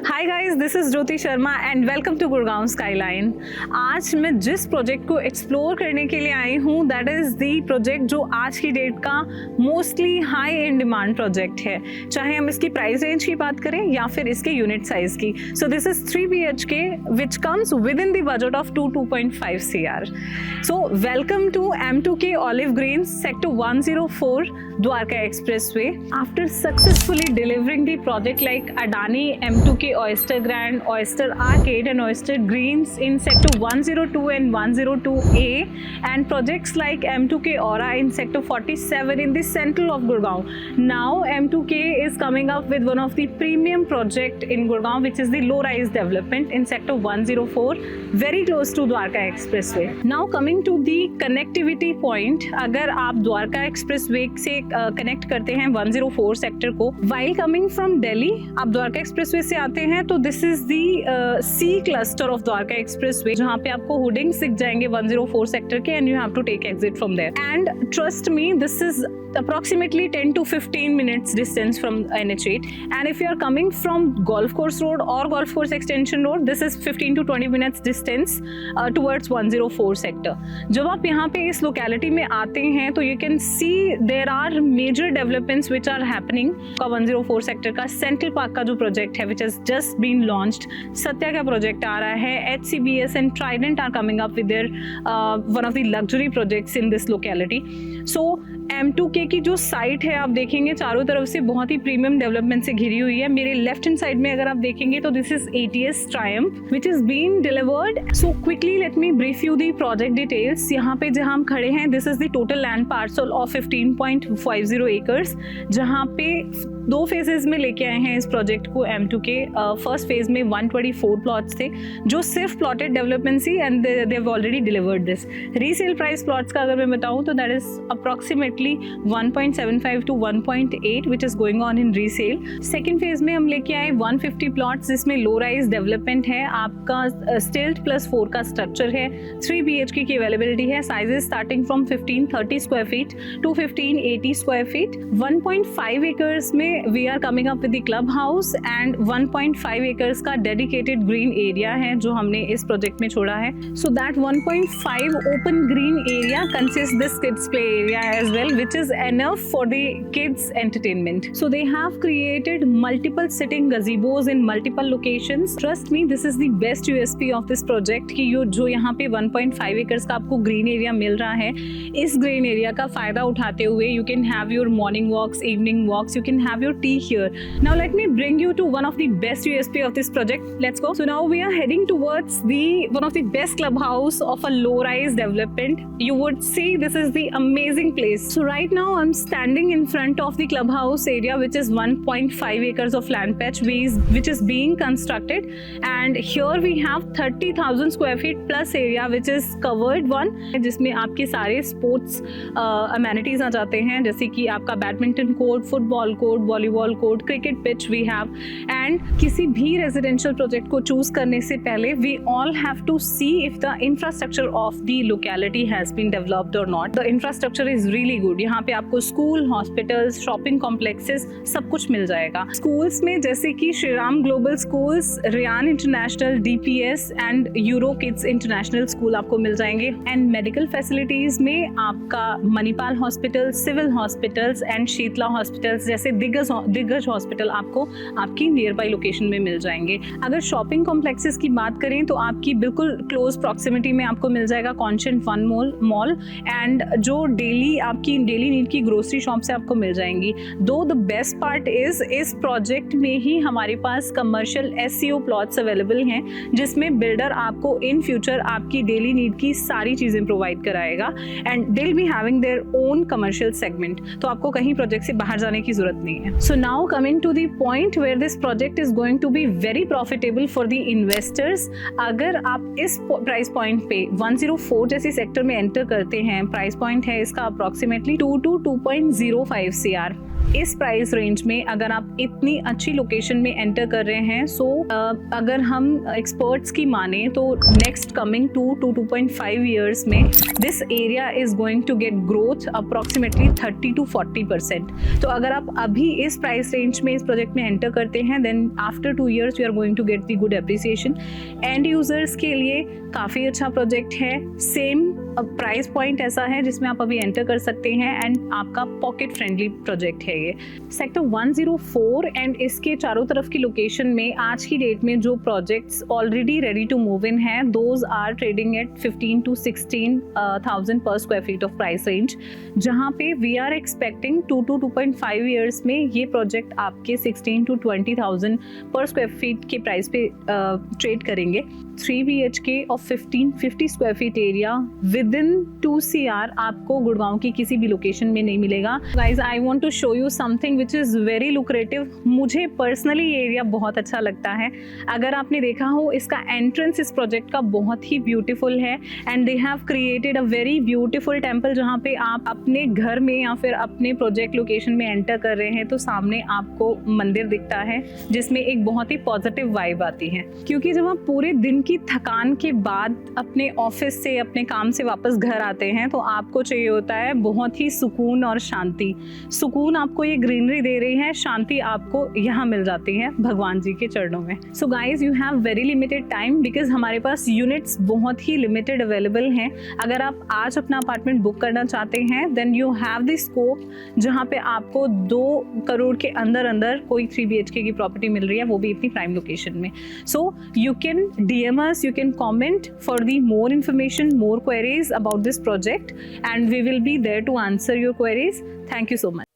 Hi guys, this is Jyoti Sharma and welcome to Gurgaon skyline. आज मैं जिस प्रोजेक्ट को एक्सप्लोर करने के लिए आई हूँ दैट इज दी प्रोजेक्ट जो आज की डेट का mostly high in demand project है, चाहे हम इसकी प्राइस रेंज की बात करें या फिर इसके यूनिट साइज की। So this is 3 BHK which comes with in the budget of 2.5 CR। So welcome to M2K Olive Greens, Sector 104, Dwarka Expressway. After successfully delivering the project like Adani, M2K Oyster Grand, Oyster Arcade and Oyster Greens in Sector 102 and 102A, and projects like M2K Aura in Sector 47 in the central of Gurgaon. Now M2K is coming up with one of the premium project in Gurgaon, which is the low-rise development in Sector 104, very close to Dwarka Expressway. Now coming to the connectivity point, अगर आप Dwarka expressway से connect करते हैं 104 sector को, while coming from Delhi आप Dwarka expressway से आते हैं तो this is the C cluster of Dwarka expressway, जहाँ पे आपको होर्डिंग्स दिख जाएंगे 104 सेक्टर के and you have to take exit from there. And trust me, this is approximately 10 to 15 minutes distance from NH8, and if you are coming from Golf Course Road or Golf Course Extension Road, this is 15 to 20 minutes distance towards 104 sector. जब आप यहाँ पे इस locality में आते हैं तो you can see there are major developments which are happening का 104 सेक्टर का सेंट्रल पार्क का जो प्रोजेक्ट है which has just been launched, Satya का प्रोजेक्ट आ रहा है, HCBS and Trident are coming up with their one of the luxury projects in this locality. So M2K की जो साइट है आप देखेंगे चारों तरफ से बहुत ही प्रीमियम डेवलपमेंट से घिरी हुई है। मेरे लेफ्ट हैंड साइड में अगर आप देखेंगे तो this is ATS Triumph which is being delivered. So quickly let me brief you the project details. यहाँ पे जहाँ हम खड़े हैं this is the total land parcel of 15.50 acres, जहाँ पे 2 फेजेस में लेके आए हैं इस प्रोजेक्ट को M2K। फर्स्ट फेज में 124 प्लॉट्स थे जो सिर्फ प्लॉटेड डेवलपमेंट थी and they have already delivered this. Resale price plots का अगर मैं बताऊँ तो that is approximately 1.75 to 1.8 which is going on in resale. Second phase में हम लेके आए 150 प्लॉट्स जिसमें लो राइज डेवलपमेंट है, आपका स्टिल्ट +4 का स्ट्रक्चर है, 3 BHK की अवेलेबिलिटी है, sizes starting from 1530 square feet to 1580 square feet. 1.5 acres में we are coming up with the club house and 1.5 acres का डेडिकेटेड ग्रीन एरिया है जो हमने इस प्रोजेक्ट में छोड़ा है। So that 1.5 open green area consist this kids play area as well which is enough for the kids entertainment. So they have created multiple sitting gazebos in multiple locations. Trust me, this is the best USP of this project कि जो यहाँ पे 1.5 acres का आपको green area मिल रहा है, इस green area का फायदा उठाते हुए you can have your morning walks, evening walks, you can have your tea here. Now let me bring you to one of the best USP of this project. Let's go. So now we are heading towards one of the best clubhouse of a low-rise development. You would see this is the amazing place. So right now I'm standing in front of the clubhouse area which is 1.5 acres of land patch which is being constructed, and here we have 30,000 square feet plus area which is covered one, जिसमें आपके सारे sports amenities आ जाते हैं जैसे कि आपका badminton court, football court, volleyball court, cricket pitch we have. And किसी भी रेजिडेंशियल प्रोजेक्ट को चूज करने से पहले we all have to see if the infrastructure of the locality has been developed और not. The infrastructure is really good. यहाँ पे आपको स्कूल, हॉस्पिटल्स, शॉपिंग कॉम्प्लेक्सेस सब कुछ मिल जाएगा। स्कूल्स में जैसे कि Shri Ram global schools, Ryan international, DPS and euro kids international school आपको मिल जाएंगे। एंड मेडिकल फैसिलिटीज में आपका Manipal hospital, civil hospitals and Sheetla hospitals जैसे दिग्गज हॉस्पिटल आपको आपकी नियर बाई लोकेशन में मिल जाएंगे। अगर शॉपिंग कॉम्प्लेक्सेस की बात करें तो आपकी बिल्कुल क्लोज प्रॉक्सिमिटी में आपको मिल जाएगा कॉन्शेंट वन मॉल एंड जो आपकी डेली नीड की ग्रोसरी शॉप से आपको मिल जाएंगी। दो द बेस्ट पार्ट इज इस प्रोजेक्ट में ही हमारे पास कमर्शियल SCO प्लॉट्स अवेलेबल हैं जिसमें बिल्डर आपको इन फ्यूचर आपकी डेली नीड की सारी चीजें प्रोवाइड कराएगा and they will be having their own commercial segment, तो आपको कहीं प्रोजेक्ट से बाहर जाने की जरूरत नहीं है। So now coming to the point where this project is going to be very profitable for the investors. अगर आप इस प्राइस पॉइंट पे 104 जैसे सेक्टर में एंटर करते हैं, प्राइस पॉइंट है इसका अप्रोक्सीमेटली 2 to 2.05 CR। इस प्राइस रेंज में अगर आप इतनी अच्छी लोकेशन में एंटर कर रहे हैं, सो अगर हम एक्सपर्ट्स की माने तो नेक्स्ट कमिंग 2 to 2.5 ईयर्स में this area is going to get growth approximately 30 to 40%। तो अगर आप अभी इस प्राइस रेंज में इस प्रोजेक्ट में एंटर करते हैं, then after 2 years you are going to get the good appreciation. And users के लिए काफ़ी अच्छा प्रोजेक्ट है। सेम प्राइस पॉइंट ऐसा है जिसमें आप अभी एंटर कर सकते हैं एंड आपका पॉकेट फ्रेंडली प्रोजेक्ट है ये। सेक्टर 104 एंड इसके चारों तरफ की लोकेशन में आज की डेट में जो projects already ready to move in हैं, those are trading at 15 to 16,000 पर square feet of price range, जहाँ पे we are expecting 2 to 2.5 years में ये प्रोजेक्ट आपके 16 to 20,000 पर स्क्वायर फीट के प्राइस पे ट्रेड करेंगे। 3 BHK of 1550 square feet area within 2 CR आपको गुड़गांव की किसी भी लोकेशन में नहीं मिलेगा। Guys, I want to show you something which is very lucrative. मुझे पर्सनली ये एरिया बहुत अच्छा लगता है। अगर आपने देखा हो, इसका एंट्रेंस इस प्रोजेक्ट का बहुत ही ब्यूटीफुल है and they have created a very beautiful temple, जहाँ पे आप अपने घर में या फिर अपने प्रोजेक्ट लोकेशन में एंटर कर रहे हैं तो सामने आपको मंदिर दिखता है जिसमें एक बहुत ही पॉजिटिव वाइब आती है। क्योंकि जब आप पूरे दिन की थकान के बाद अपने ऑफिस से, अपने काम से वापस घर आते हैं तो आपको चाहिए होता है बहुत ही सुकून और शांति। सुकून आपको ये ग्रीनरी दे रही है, शांति आपको यहाँ मिल जाती है भगवान जी के चरणों में। So guys, you have very limited time because हमारे पास यूनिट्स बहुत ही लिमिटेड अवेलेबल हैं। अगर आप आज अपना अपार्टमेंट बुक करना चाहते हैं then you have the scope, जहाँ पे आपको 2 करोड़ के अंदर अंदर कोई 3 BHK की प्रॉपर्टी मिल रही है, वो भी इतनी प्राइम लोकेशन में। So you can DM us, you can comment for the more information, more queries about this project, and we will be there to answer your queries. Thank you so much.